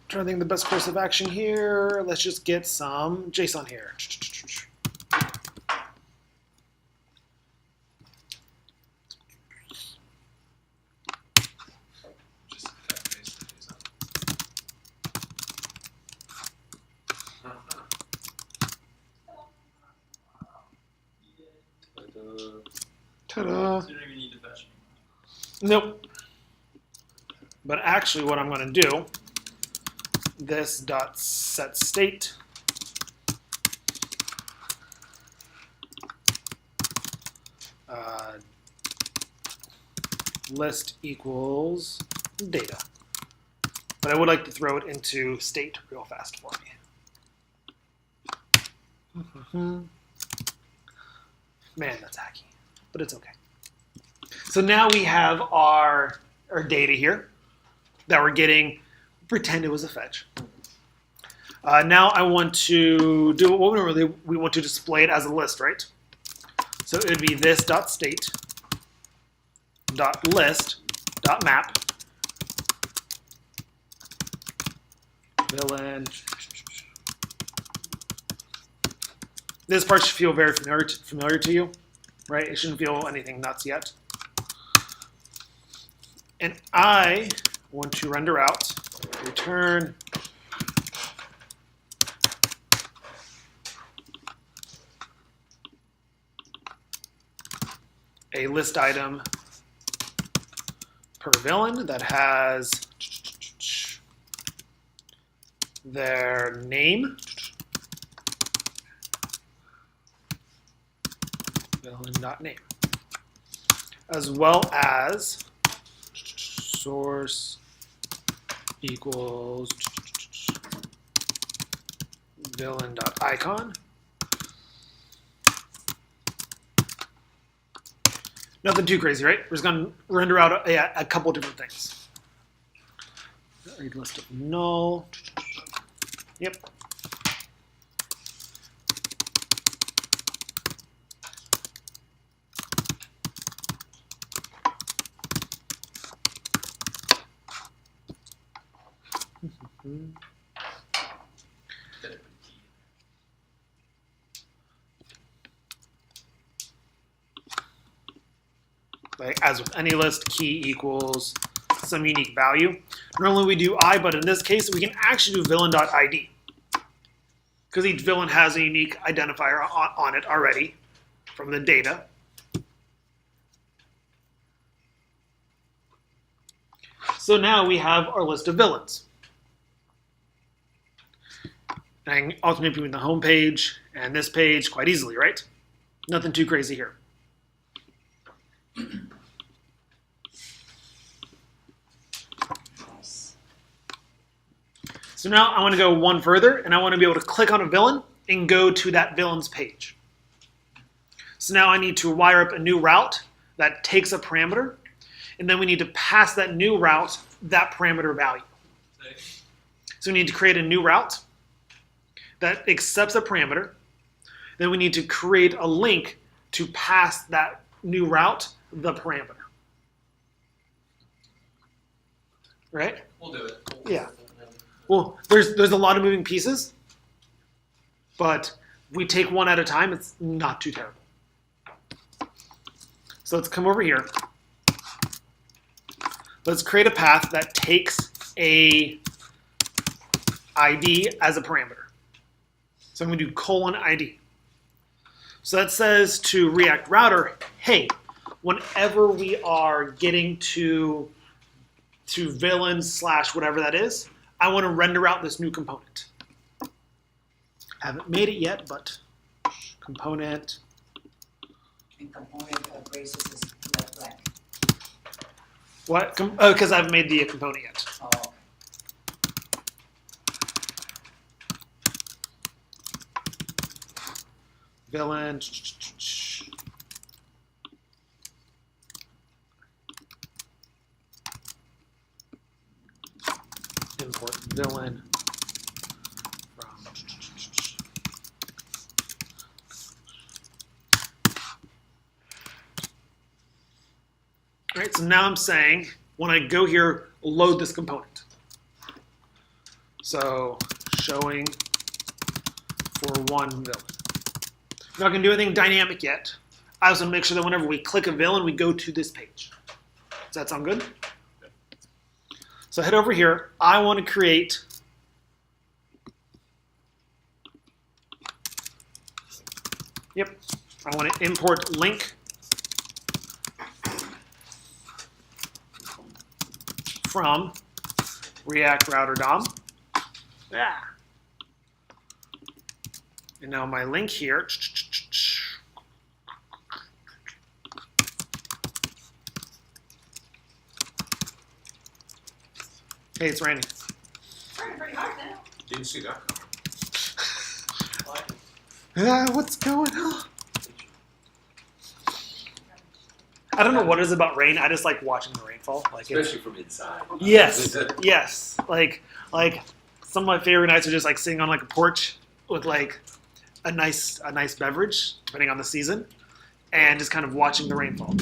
Trying to think of the best course of action here. Let's just get some JSON here. Just cut paste the JSON. Ta-da. So you don't even need to fetch anymore. Nope. But actually what I'm going to do, this dot set state list equals data. But I would like to throw it into state real fast for me. Man, that's hacky, but it's okay. So now we have our data here that we're getting. Pretend it was a fetch. Now I want to do what we want to display it as a list, right? So it would be this dot state dot list dot map villain. This part should feel very familiar to you, right? It shouldn't feel anything nuts yet. And I want to render out return a list item per villain that has their name, villain.name, as well as source equals villain.icon. Nothing too crazy, right? We're just going to render out a couple different things. Read list of null. Yep. Like, as with any list, key equals some unique value. Normally we do I, but in this case we can actually do villain.id because each villain has a unique identifier on it already from the data. So now we have our list of villains. And I can alternate between the home page and this page quite easily, right? Nothing too crazy here. So now I want to go one further, and I want to be able to click on a villain and go to that villain's page. So now I need to wire up a new route that takes a parameter, and then we need to pass that new route that parameter value. So we need to create a new route that accepts a parameter. Then we need to create a link to pass that new route the parameter. Right? We'll do it. Yeah. Well, there's a lot of moving pieces, but we take one at a time. It's not too terrible. So let's come over here. Let's create a path that takes a ID as a parameter. So I'm going to do :ID. So that says to React Router, hey, whenever we are getting to villains / whatever that is, I want to render out this new component. Haven't made it yet, but component. And component of braces is left blank. What? Oh, because I haven't made the component yet. Oh, okay. Villain. Import villain from. All right, so now I'm saying when I go here, load this component. So showing for one villain. I'm not going to do anything dynamic yet. I also want to make sure that whenever we click a villain, we go to this page. Does that sound good? So head over here. I want to create I want to import link from React Router DOM. Yeah. And now my link here. Hey, it's raining. Trying pretty hard now. Didn't see that What's going on? I don't know what it is about rain. I just like watching the rainfall. Like it's, especially from inside. yes, yes. Like some of my favorite nights are just like sitting on like a porch with like a nice beverage, depending on the season, and just kind of watching the rainfall,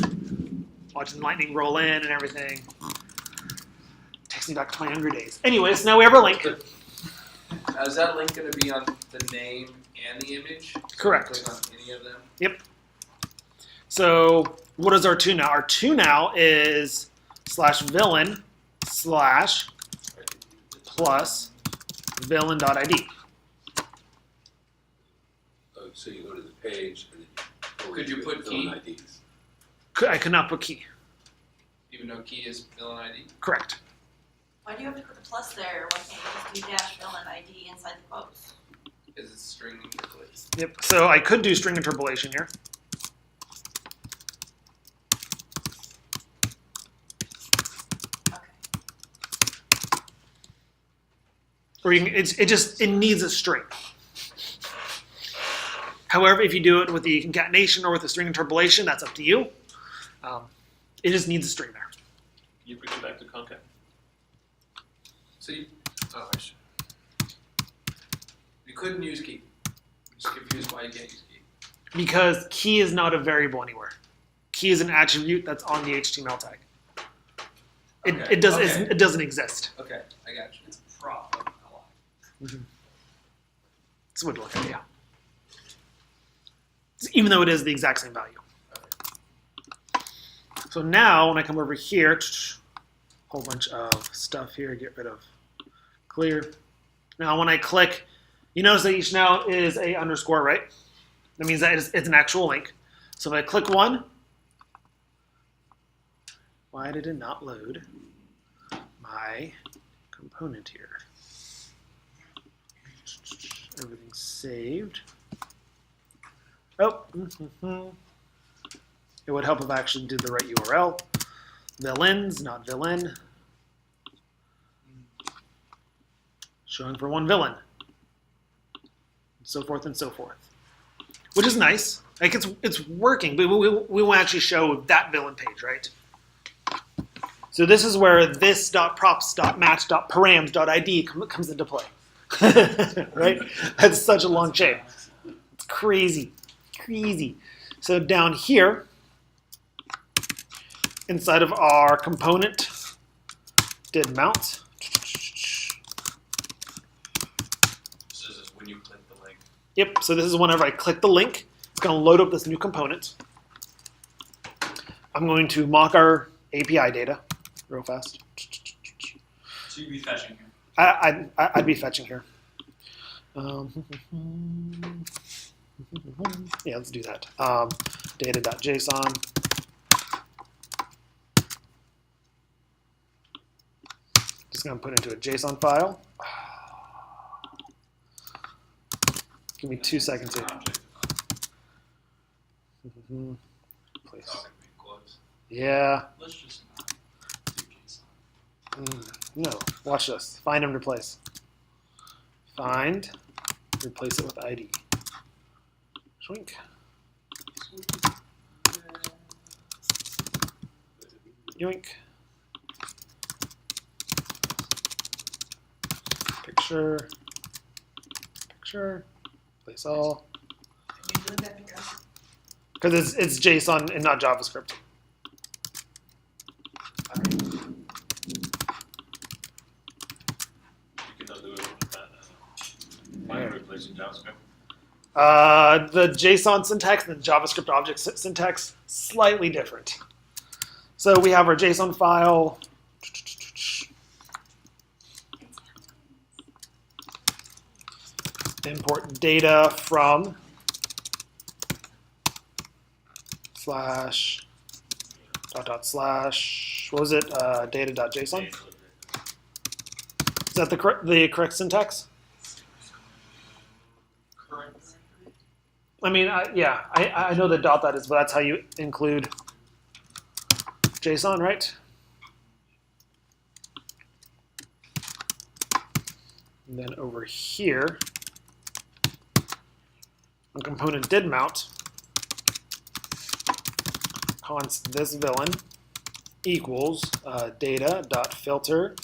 watching the lightning roll in and everything. Takes me back to my younger days. Anyways, now we have our link. Is that link going to be on the name and the image? Correct. Click on any of them? Yep. So what is our to now? Our to now is /villain / plus villain.id. Oh, so you go to the page and then Could you put key? IDs. I could not put key. Even though key is villain ID? Correct. Why do you have to put the plus there? Why can't you just do -villain ID inside the quotes? Because it's string interpolation. Yep. So I could do string interpolation here. Okay. Or you can, it needs a string. However, if you do it with the concatenation or with the string interpolation, that's up to you. It just needs a string there. You bring it back to concat. So you, you couldn't use key. I'm just confused why you can't use key. Because key is not a variable anywhere. Key is an attribute that's on the HTML tag. Okay, It okay. it doesn't exist. Okay, I got you. It's a problem a lot. That's what we look at, yeah. Even though it is the exact same value. So now when I come over here, whole bunch of stuff here, get rid of clear. Now when I click, you notice that each now is a underscore, right? That means that it's an actual link. So if I click one, why did it not load? my component here. Everything's saved. Oh, it would help if I actually did the right URL. Villains, not villain. Showing for one villain. So forth and so forth. Which is nice. Like it's working, but we won't actually show that villain page, right? So this is where this.props.match.params.id comes into play. Right? That's such a long chain. It's crazy. Crazy. So down here, inside of our component did mount. This is when you click the link. Yep, so this is whenever I click the link, it's going to load up this new component. I'm going to mock our API data real fast. So you'd be fetching here. I'd be fetching here. Yeah, let's do that. Data.json. Just going to put it into a JSON file. Give me 2 seconds here. Object. Place. It's not gonna be close. Yeah. Let's just not do JSON. No. Watch this. Find and replace. Find. Replace it with ID. Shrink. Yoink. Picture. Picture. Place all. And you're doing that Because it's JSON and not JavaScript. You can undo it with that. Find replacing JavaScript. The JSON syntax and the JavaScript object syntax, slightly different. So we have our JSON file. Import data from slash dot slash, what was it? Data.json? Is that the correct syntax? Current. I mean, yeah, I know the dot is, but that's how you include JSON, right? And then over here, a component did mount, const this villain equals data.filter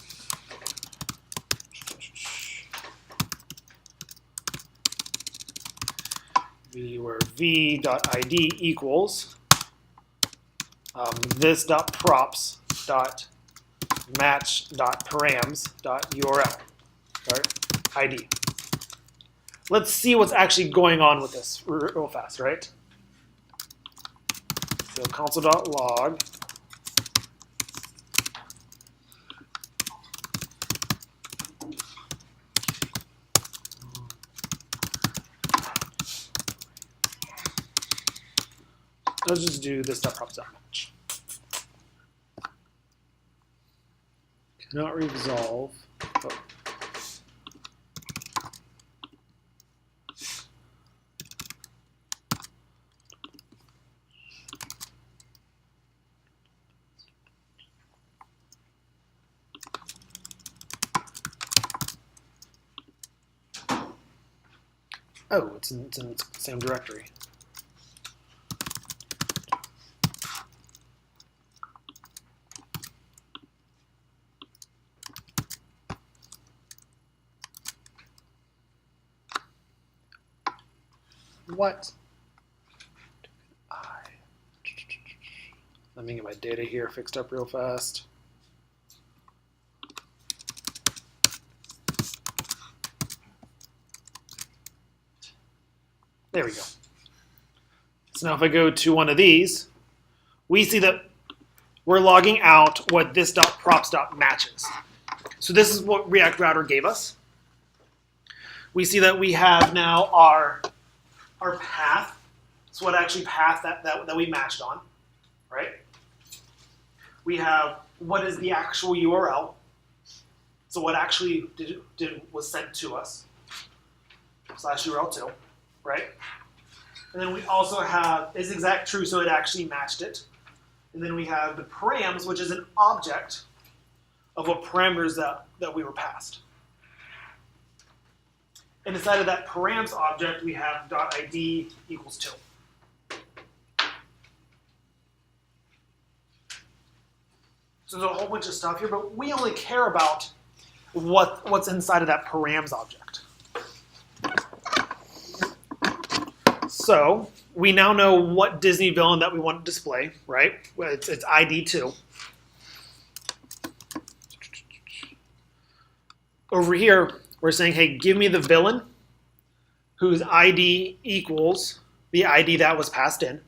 where v.id equals this.props.match.params.url, right? ID. Let's see what's actually going on with this real fast, right? So console.log. Let's just do this.props.match. Cannot resolve. Oh. Oh, it's in the same directory. What? Let me get my data here fixed up real fast. There we go. So now if I go to one of these, we see that we're logging out what this.props.match is. So this is what React Router gave us. We see that we have now our path. So what actually path that we matched on, right? We have what is the actual URL. So what actually was sent to us, /URL2, right? And then we also have is exact true, so it actually matched it. And then we have the params, which is an object of what parameters that we were passed. And inside of that params object, we have .id equals 2. So there's a whole bunch of stuff here, but we only care about what's inside of that params object. So we now know what Disney villain that we want to display, right? Well, it's ID 2. Over here, we're saying, hey, give me the villain whose ID equals the ID that was passed in.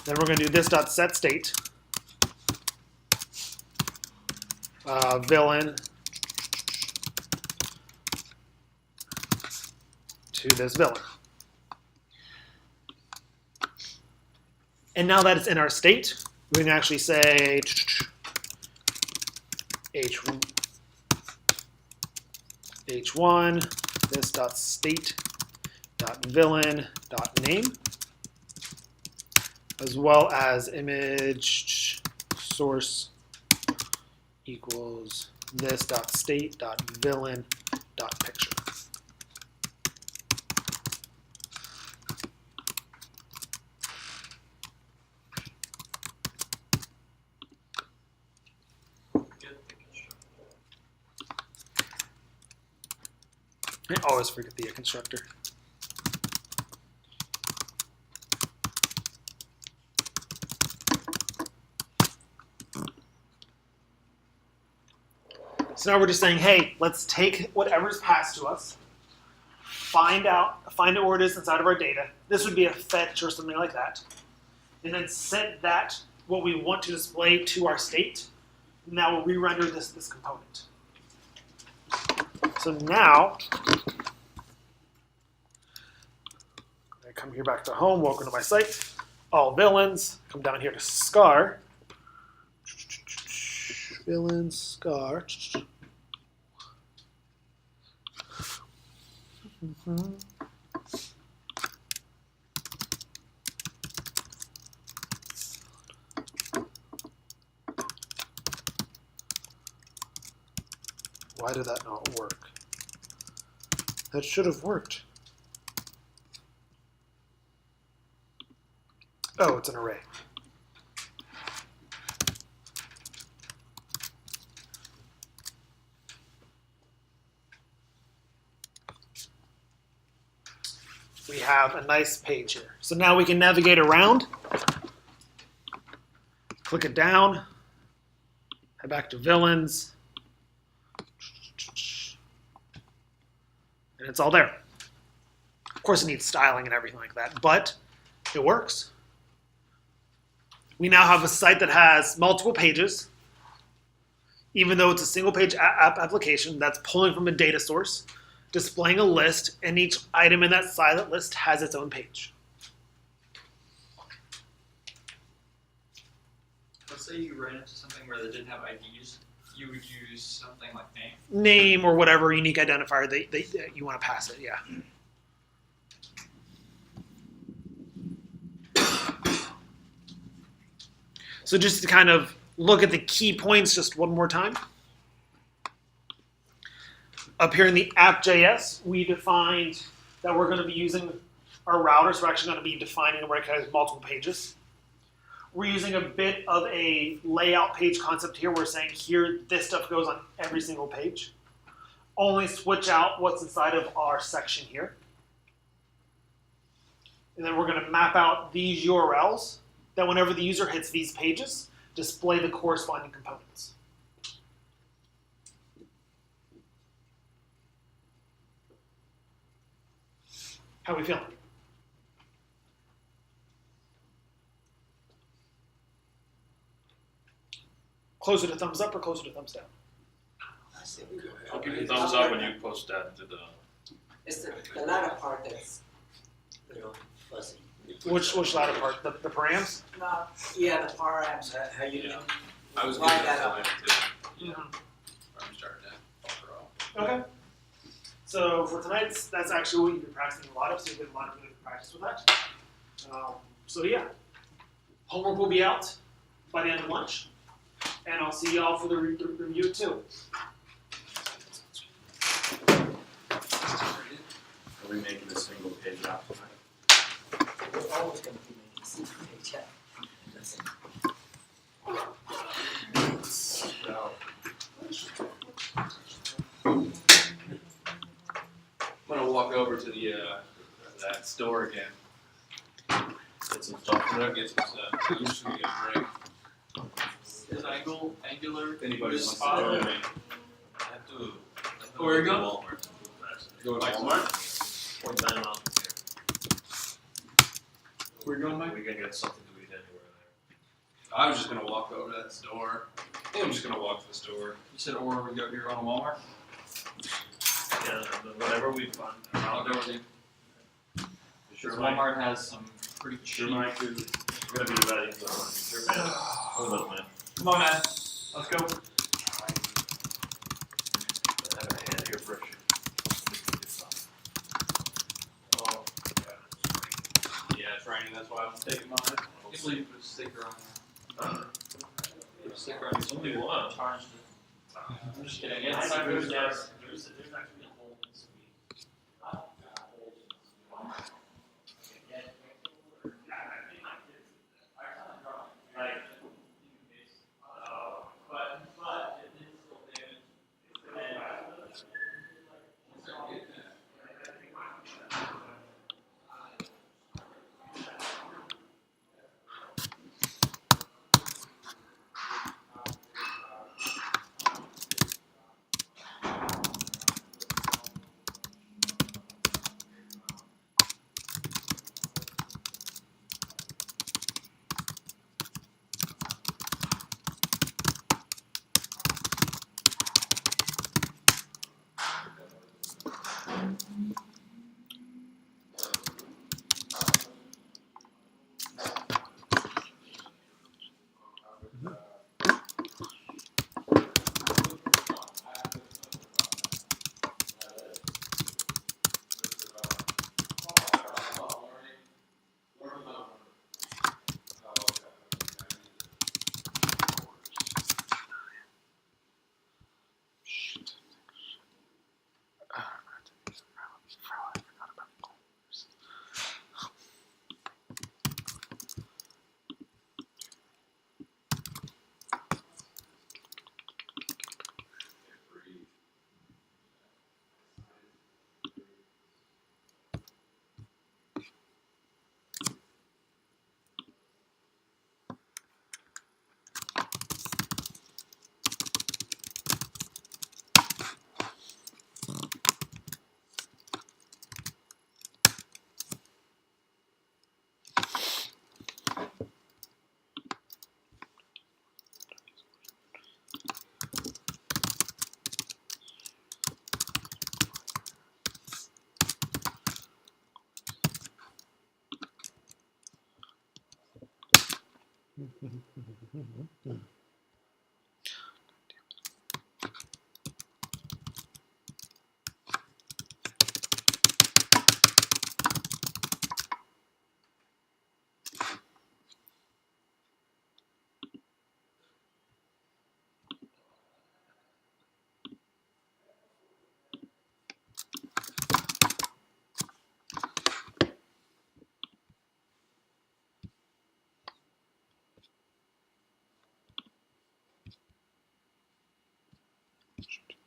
Then we're going to do this dot set state villain to this villain. And now that it's in our state, we can actually say h1 this dot state dot villain dot name, as well as image source equals this dot state dot villain dot picture. I always forget the constructor. So now we're just saying, hey, let's take whatever's passed to us, find out where it is inside of our data. This would be a fetch or something like that. And then set that, what we want to display, to our state. And that will re-render this component. So now, I come here back to home, welcome to my site, all villains, come down here to scar, villains, scar. Why did that not work? That should have worked. Oh, it's an array. We have a nice page here. So now we can navigate around, click it down, head back to villains, and it's all there. Of course it needs styling and everything like that, but it works. We now have a site that has multiple pages, even though it's a single page app application that's pulling from a data source, displaying a list, and each item in that silent list has its own page. Let's say you ran into something where they didn't have IDs, you would use something like name. Name or whatever unique identifier that you want to pass it, yeah. So just to kind of look at the key points just one more time. Up here in the app.js, we defined that we're going to be using our router, so we're actually going to be defining a record as multiple pages. We're using a bit of a layout page concept here. We're saying here, this stuff goes on every single page. Only switch out what's inside of our section here. And then we're going to map out these URLs that whenever the user hits these pages, display the corresponding components. How are we feeling? Closer to thumbs up or closer to thumbs down? I say we go ahead. I'll give you a thumbs up when you post that to the. It's the latter part that's a little fuzzy. Which latter part? The params? No, yeah, the params, how you, I was Line getting that that up. up too. I'm starting to falter off. Okay. So for tonight's, that's actually what you've been practicing a lot of, so you've been a lot of good practice with that. So yeah, homework will be out by the end of lunch, and I'll see y'all for the review too. Are we making a single page out tonight? We're always gonna be making a single paycheck. So, I'm gonna walk over to the that store again. Get some stuff from there. Get some stuff. I'm just gonna get a drink. Is Angular? If anybody wants to spot? join me. I have to. Where you going? Walmart. Go to Walmart. 49 miles from Where you going, here. Mike? We can get something to eat anywhere there. I was just gonna walk over to that store. I think I'm just gonna walk to the store. You said, or we go, you're going to Walmart? Yeah, whatever we find. I'll go with you. Sure, Because Mike. Walmart has some pretty Sure, cheap. Mike. You're gonna be ready. So, sure, man. Hold on, man. Come on, man. Let's go. I have a hand here for Oh, yeah, it's raining. That's why I'm taking mine. I can't believe you put a sticker on there. Put a sticker on It's only one. Charged it. I'm just kidding. Yeah, It's I not see good there's gas. there's actually a hole in this week. Shoot.